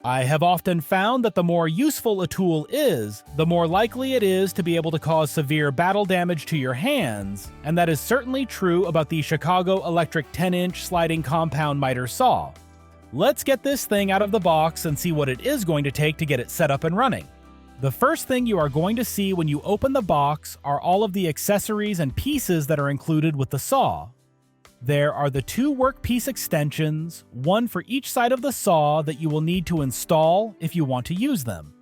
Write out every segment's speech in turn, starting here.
I have often found that the more useful a tool is, the more likely it is to be able to cause severe battle damage to your hands, and that is certainly true about the Chicago Electric 10-inch sliding compound miter saw. Let's get this thing out of the box and see what it is going to take to get it set up and running. The first thing you are going to see when you open the box are all of the accessories and pieces that are included with the saw. There are the 2 workpiece extensions, one for each side of the saw that you will need to install if you want to use them.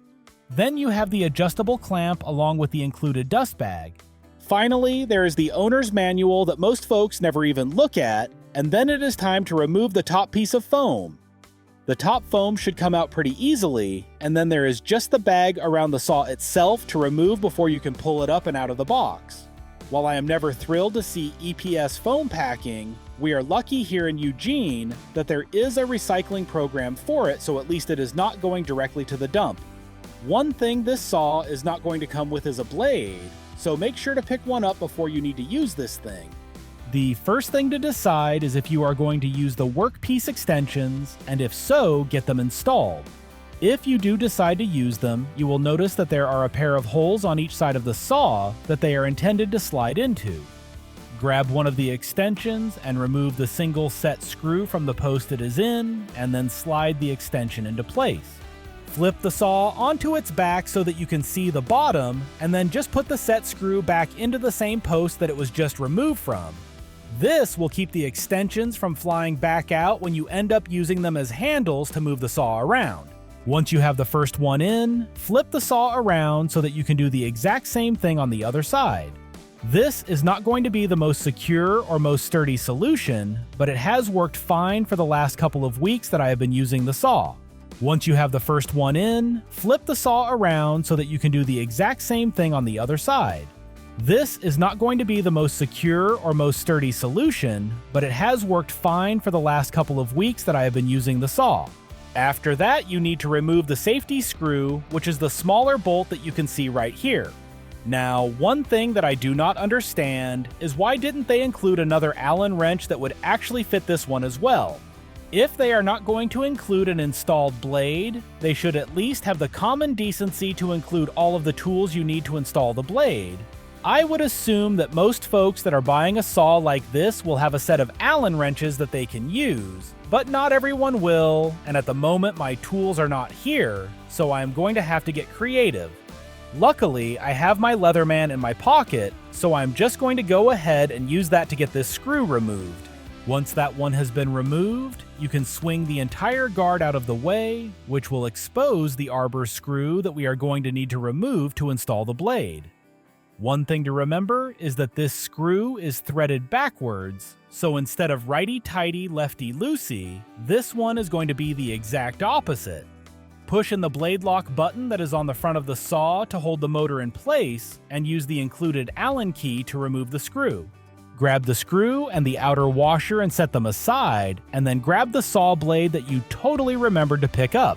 Then you have the adjustable clamp along with the included dust bag. Finally, there is the owner's manual that most folks never even look at, and then it is time to remove the top piece of foam. The top foam should come out pretty easily, and then there is just the bag around the saw itself to remove before you can pull it up and out of the box. While I am never thrilled to see EPS foam packing, we are lucky here in Eugene that there is a recycling program for it, so at least it is not going directly to the dump. One thing this saw is not going to come with is a blade, so make sure to pick one up before you need to use this thing. The first thing to decide is if you are going to use the workpiece extensions, and if so, get them installed. If you do decide to use them, you will notice that there are a pair of holes on each side of the saw that they are intended to slide into. Grab one of the extensions and remove the single set screw from the post it is in, and then slide the extension into place. Flip the saw onto its back so that you can see the bottom, and then just put the set screw back into the same post that it was just removed from. This will keep the extensions from flying back out when you end up using them as handles to move the saw around. Once you have the first one in, flip the saw around so that you can do the exact same thing on the other side. This is not going to be the most secure or most sturdy solution, but it has worked fine for the last couple of weeks that I have been using the saw. Once you have the first one in, flip the saw around so that you can do the exact same thing on the other side. This is not going to be the most secure or most sturdy solution, but it has worked fine for the last couple of weeks that I have been using the saw. After that, you need to remove the safety screw, which is the smaller bolt that you can see right here. Now, one thing that I do not understand is why didn't they include another Allen wrench that would actually fit this one as well? If they are not going to include an installed blade, they should at least have the common decency to include all of the tools you need to install the blade. I would assume that most folks that are buying a saw like this will have a set of Allen wrenches that they can use, but not everyone will, and at the moment my tools are not here, so I am going to have to get creative. Luckily, I have my Leatherman in my pocket, so I'm just going to go ahead and use that to get this screw removed. Once that one has been removed, you can swing the entire guard out of the way, which will expose the arbor screw that we are going to need to remove to install the blade. One thing to remember is that this screw is threaded backwards, so instead of righty-tighty, lefty-loosey, this one is going to be the exact opposite. Push in the blade lock button that is on the front of the saw to hold the motor in place, and use the included Allen key to remove the screw. Grab the screw and the outer washer and set them aside, and then grab the saw blade that you totally remembered to pick up.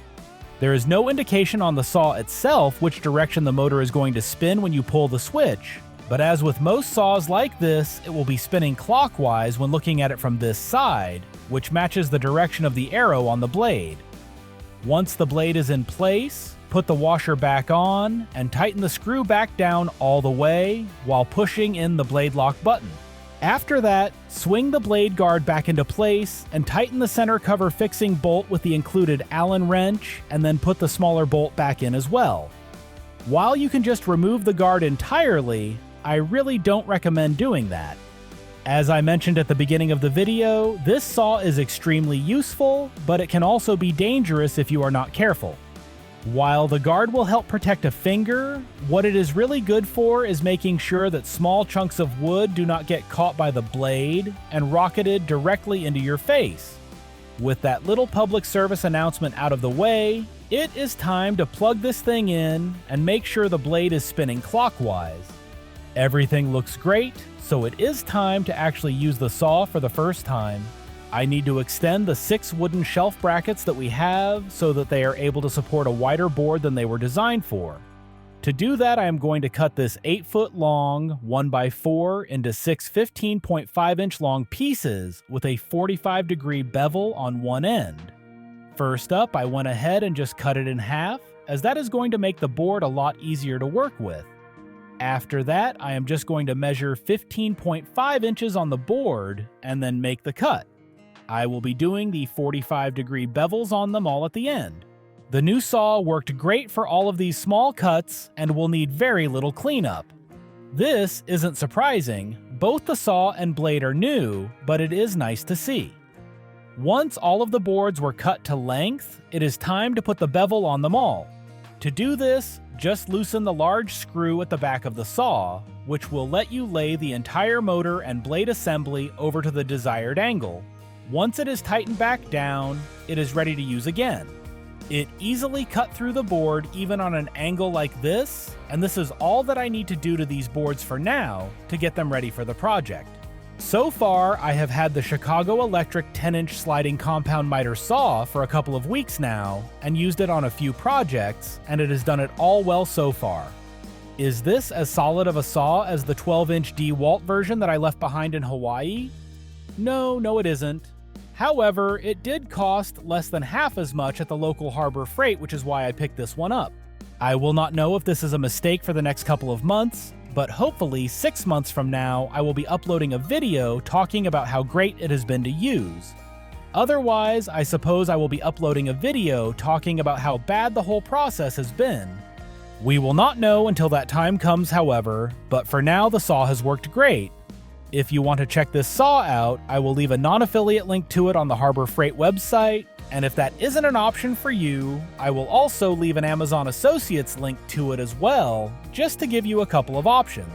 There is no indication on the saw itself which direction the motor is going to spin when you pull the switch, but as with most saws like this, it will be spinning clockwise when looking at it from this side, which matches the direction of the arrow on the blade. Once the blade is in place, put the washer back on and tighten the screw back down all the way while pushing in the blade lock button. After that, swing the blade guard back into place and tighten the center cover fixing bolt with the included Allen wrench, and then put the smaller bolt back in as well. While you can just remove the guard entirely, I really don't recommend doing that. As I mentioned at the beginning of the video, this saw is extremely useful, but it can also be dangerous if you are not careful. While the guard will help protect a finger, what it is really good for is making sure that small chunks of wood do not get caught by the blade and rocketed directly into your face. With that little public service announcement out of the way, it is time to plug this thing in and make sure the blade is spinning clockwise. Everything looks great, so it is time to actually use the saw for the first time. I need to extend the 6 wooden shelf brackets that we have so that they are able to support a wider board than they were designed for. To do that, I am going to cut this 8-foot long 1x4 into 6 15.5-inch long pieces with a 45-degree bevel on one end. First up, I went ahead and just cut it in half, as that is going to make the board a lot easier to work with. After that, I am just going to measure 15.5 inches on the board and then make the cut. I will be doing the 45-degree bevels on them all at the end. The new saw worked great for all of these small cuts and will need very little cleanup. This isn't surprising, both the saw and blade are new, but it is nice to see. Once all of the boards were cut to length, it is time to put the bevel on them all. To do this, just loosen the large screw at the back of the saw, which will let you lay the entire motor and blade assembly over to the desired angle. Once it is tightened back down, it is ready to use again. It easily cut through the board even on an angle like this, and this is all that I need to do to these boards for now to get them ready for the project. So far, I have had the Chicago Electric 10-inch sliding compound miter saw for a couple of weeks now, and used it on a few projects, and it has done it all well so far. Is this as solid of a saw as the 12-inch DeWalt version that I left behind in Hawaii? No, it isn't. However, it did cost less than half as much at the local Harbor Freight, which is why I picked this one up. I will not know if this is a mistake for the next couple of months, but hopefully 6 months from now, I will be uploading a video talking about how great it has been to use. Otherwise, I suppose I will be uploading a video talking about how bad the whole process has been. We will not know until that time comes, however, but for now the saw has worked great. If you want to check this saw out, I will leave a non-affiliate link to it on the Harbor Freight website, and if that isn't an option for you, I will also leave an Amazon Associates link to it as well, just to give you a couple of options.